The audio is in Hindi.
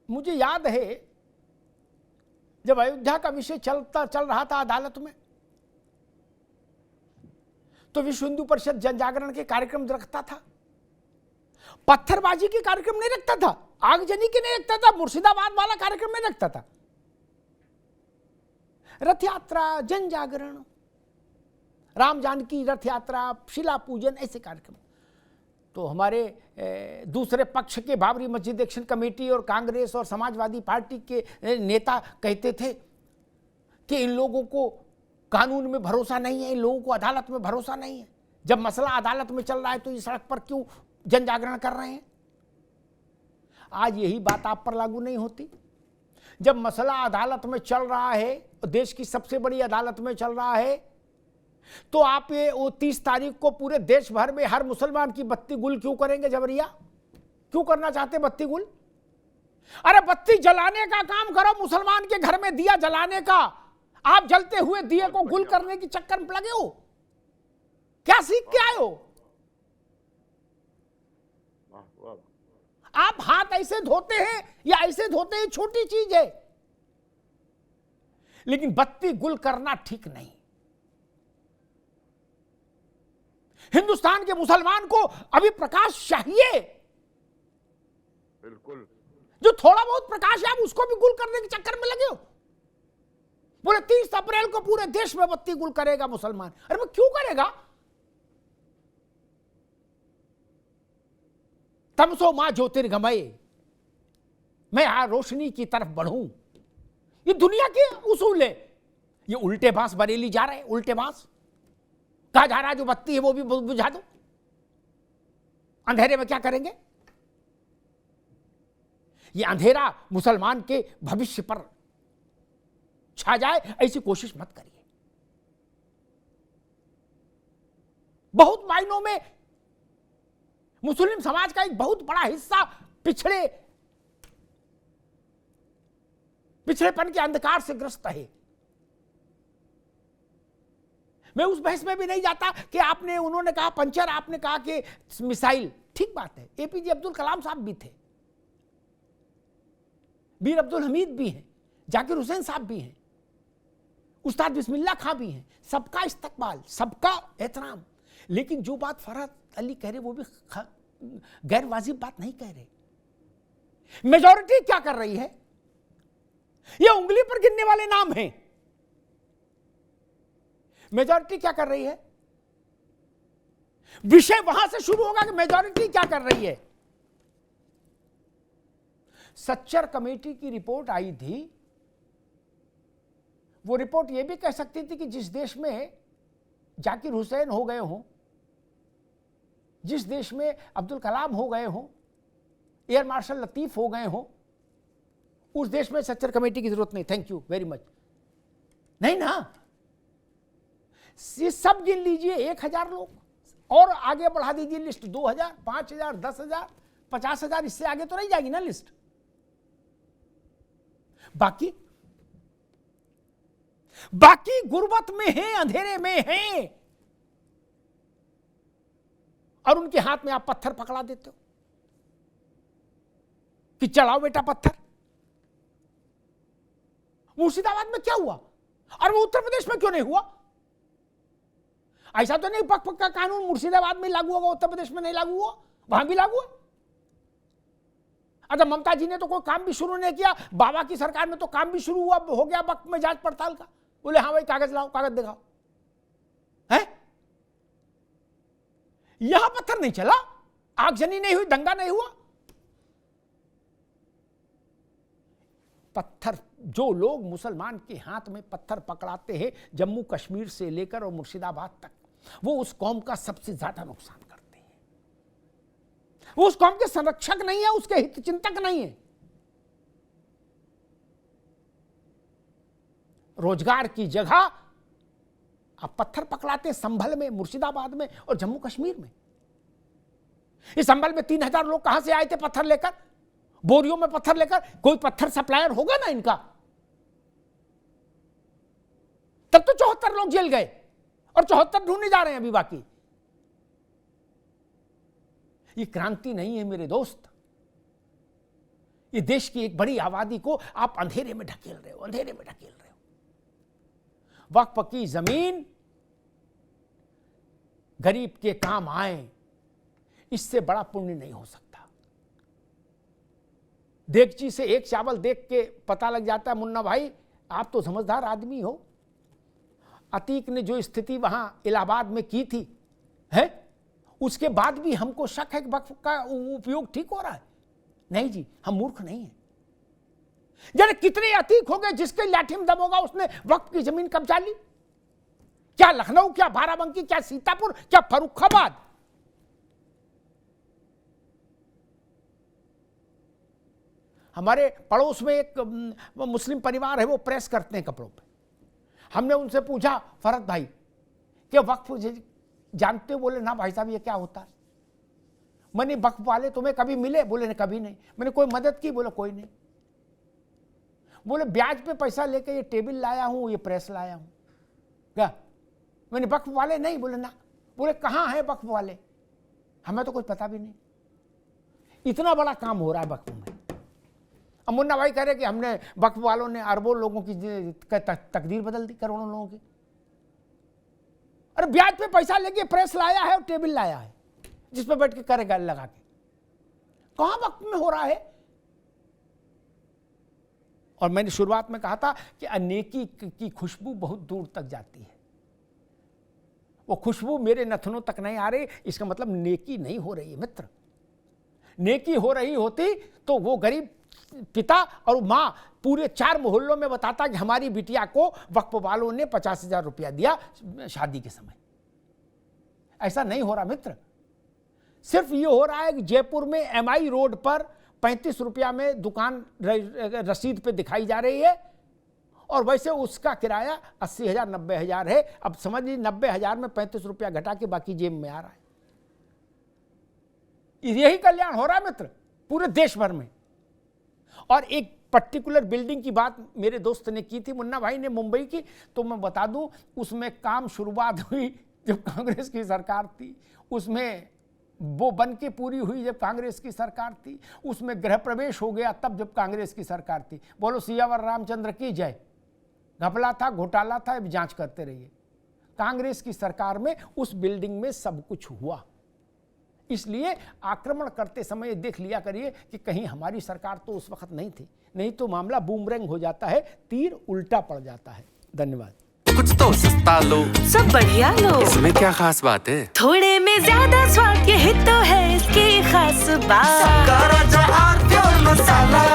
मुझे याद है जब अयोध्या का विषय चल रहा था अदालत में, तो विश्व हिंदू परिषद जन जागरण के कार्यक्रम रखता था, पत्थरबाजी के कार्यक्रम नहीं रखता था, आगजनी के नहीं रखता था, मुर्शिदाबाद वाला कार्यक्रम नहीं रखता था। रथ यात्रा, जन जागरण, राम जानकी रथ यात्रा, शिला पूजन, ऐसे कार्यक्रम। तो हमारे दूसरे पक्ष के बाबरी मस्जिद एक्शन कमेटी और कांग्रेस और समाजवादी पार्टी के नेता कहते थे कि इन लोगों को कानून में भरोसा नहीं है, इन लोगों को अदालत में भरोसा नहीं है। जब मसला अदालत में चल रहा है तो इस सड़क पर क्यों जन जागरण कर रहे हैं? आज यही बात आप पर लागू नहीं होती। जब मसला अदालत में चल रहा है, देश की सबसे बड़ी अदालत में चल रहा है, तो आप ये 30 तारीख को पूरे देश भर में हर मुसलमान की बत्ती गुल क्यों करेंगे? जबरिया क्यों करना चाहते बत्ती गुल? अरे बत्ती जलाने का काम करो, मुसलमान के घर में दिया जलाने का। आप जलते हुए दिए को गुल करने की चक्कर में लगे हो। क्या सीख के आए हो? आप हाथ ऐसे धोते हैं या ऐसे धोते हैं, छोटी चीज है, लेकिन बत्ती गुल करना ठीक नहीं। हिंदुस्तान के मुसलमान को अभी प्रकाश चाहिए। बिल्कुल। जो थोड़ा बहुत प्रकाश है आप उसको भी गुल करने के चक्कर में लगे हो। पूरे 30 अप्रैल को पूरे देश में बत्ती गुल करेगा मुसलमान। अरे मैं क्यों करेगा? तमसो मां ज्योतिर्गमय, मैं यहां रोशनी की तरफ बढ़ूं। ये दुनिया के उसूल है। ये उल्टे बांस बरेली जा रहे हैं, उल्टे बांस। कहा जा रहा है जो बत्ती है वो भी बुझा दो। अंधेरे में क्या करेंगे? ये अंधेरा मुसलमान के भविष्य पर छा जाए, ऐसी कोशिश मत करिए। बहुत मायनों में मुस्लिम समाज का एक बहुत बड़ा हिस्सा पिछड़ेपन के अंधकार से ग्रस्त है। मैं उस बहस में भी नहीं जाता कि उन्होंने कहा पंचर, आपने कहा कि मिसाइल। ठीक बात है, एपीजे अब्दुल कलाम साहब भी थे, मीर अब्दुल हमीद भी हैं, जाकिर हुसैन साहब भी हैं, उस्ताद बिस्मिल्लाह खां भी हैं। सबका इस्तकबाल, सबका एहतराम। लेकिन जो बात फरहत अली कह रहे वो भी गैर वाजिब बात नहीं कह रहे। मेजॉरिटी क्या कर रही है? ये उंगली पर गिनने वाले नाम हैं। मेजॉरिटी क्या कर रही है? विषय वहां से शुरू होगा कि मेजॉरिटी क्या कर रही है। सच्चर कमेटी की रिपोर्ट आई थी, वो रिपोर्ट यह भी कह सकती थी कि जिस देश में जाकिर हुसैन हो गए हों, जिस देश में अब्दुल कलाम हो गए हों, एयर मार्शल लतीफ हो गए हों, उस देश में सच्चर कमेटी की जरूरत नहीं। Thank you very much. नहीं ना, ये सब गिन लीजिए 1000 लोग और आगे बढ़ा दीजिए लिस्ट 2000, 5000, 10,000, 50,000, इससे आगे तो नहीं जाएगी ना लिस्ट। बाकी गुर्बत में हैं, अंधेरे में हैं, और उनके हाथ में आप पत्थर पकड़ा देते हो कि चलाओ बेटा पत्थर। मुर्शिदाबाद में क्या हुआ और वो उत्तर प्रदेश में क्यों नहीं हुआ? ऐसा तो नहीं पक का कानून मुर्शिदाबाद में लागू होगा, उत्तर प्रदेश में नहीं लागू हुआ, वहां भी लागू है। अच्छा, ममता जी ने तो कोई काम भी शुरू नहीं किया, बाबा की सरकार में तो काम भी शुरू हुआ, हो गया वक्त में जांच पड़ताल का। बोले हाँ भाई कागज लाओ, कागज दिखाओ। है यहां पत्थर नहीं चला, आगजनी नहीं हुई, दंगा नहीं हुआ। पत्थर, जो लोग मुसलमान के हाथ में पत्थर पकड़ाते हैं जम्मू कश्मीर से लेकर और मुर्शिदाबाद तक, वो उस कौम का सबसे ज्यादा नुकसान करते हैं। वो उस कौम के संरक्षक नहीं है, उसके हित चिंतक नहीं है। रोजगार की जगह आप पत्थर पकड़ाते हैं संभल में, मुर्शिदाबाद में और जम्मू कश्मीर में। इस संभल में 3000 लोग कहां से आए थे पत्थर लेकर, बोरियों में पत्थर लेकर? कोई पत्थर सप्लायर होगा ना इनका, तब तो 74 लोग जेल गए और 74 ढूंढने जा रहे हैं अभी बाकी। ये क्रांति नहीं है मेरे दोस्त, ये देश की एक बड़ी आबादी को आप अंधेरे में ढकेल रहे हो, अंधेरे में ढकेल रहे हो। वक्फ की जमीन गरीब के काम आए, इससे बड़ा पुण्य नहीं हो सकता। देगची से एक चावल देख के पता लग जाता है मुन्ना भाई आप तो समझदार आदमी हो। अतीक ने जो स्थिति वहां इलाहाबाद में की थी है, उसके बाद भी हमको शक है कि वक्फ का उपयोग ठीक हो रहा है। नहीं जी, हम मूर्ख नहीं हैं। जरा कितने अतीक हो गए जिसके लाठी में दम होगा उसने वक्फ की जमीन कब्जा ली? क्या लखनऊ, क्या बाराबंकी, क्या सीतापुर, क्या फर्रुखाबाद? हमारे पड़ोस में एक मुस्लिम परिवार है, वो प्रेस करते हैं कपड़ों पे। हमने उनसे पूछा फरत भाई कि वक्फ जानते हो? बोले ना भाई साहब ये क्या होता है। मैंने वक्फ वाले तुम्हें कभी मिले? बोले कभी नहीं। मैंने कोई मदद की? बोले कोई नहीं। बोले ब्याज पे पैसा लेके ये टेबल लाया हूं, ये प्रेस लाया हूं। क्या? मैंने वक्फ वाले नहीं? बोले ना। बोले कहां है वक्फ वाले? हमें तो कुछ पता भी नहीं। इतना बड़ा काम हो रहा है वक्फ में। अब मुन्ना भाई कह रहे कि हमने वक्फ वालों ने अरबों लोगों की तकदीर बदल दी, करोड़ों लोगों की। अरे ब्याज पे पैसा लेके प्रेस लाया है और टेबल लाया है जिस पे बैठ के करेगा लगा के। कहां वक्त में हो रहा है? और मैंने शुरुआत में कहा था कि अनेकी की खुशबू बहुत दूर तक जाती है। वो खुशबू मेरे नथनों तक नहीं आ रही, इसका मतलब नेकी नहीं हो रही है मित्र। नेकी हो रही होती तो वो गरीब पिता और मां पूरे 4 मोहल्लों में बताता कि हमारी बिटिया को वक्फ वालों ने 50,000 रुपया दिया शादी के समय। ऐसा नहीं हो रहा मित्र। सिर्फ ये हो रहा है कि जयपुर में MI रोड पर 35 रुपया में दुकान रसीद पे दिखाई जा रही है और वैसे उसका किराया 80,000 90,000 है। अब समझ लीजिए 90,000 में 35 रुपया घटा के बाकी जेब में आ रहा है। यही कल्याण हो रहा है मित्र पूरे देश भर में। और एक पर्टिकुलर बिल्डिंग की बात मेरे दोस्त ने की थी, मुन्ना भाई ने, मुंबई की, तो मैं बता दूं उसमें काम शुरुआत हुई जब कांग्रेस की सरकार थी, उसमें वो बन के पूरी हुई जब कांग्रेस की सरकार थी, उसमें गृह प्रवेश हो गया तब जब कांग्रेस की सरकार थी। बोलो सियावर रामचंद्र की जय। घपला था, घोटाला था, अब जांच करते रहिए। कांग्रेस की सरकार में उस बिल्डिंग में सब कुछ हुआ। इसलिए आक्रमण करते समय देख लिया करिए कि कहीं हमारी सरकार तो उस वक्त नहीं थी, नहीं तो मामला बूमरैंग हो जाता है, तीर उल्टा पड़ जाता है। धन्यवाद। कुछ तो सस्ता लो, सब बढ़िया लो, इसमें क्या खास बात है? थोड़े में ज्यादा स्वाद, यही तो है इसकी खास बात। मसाला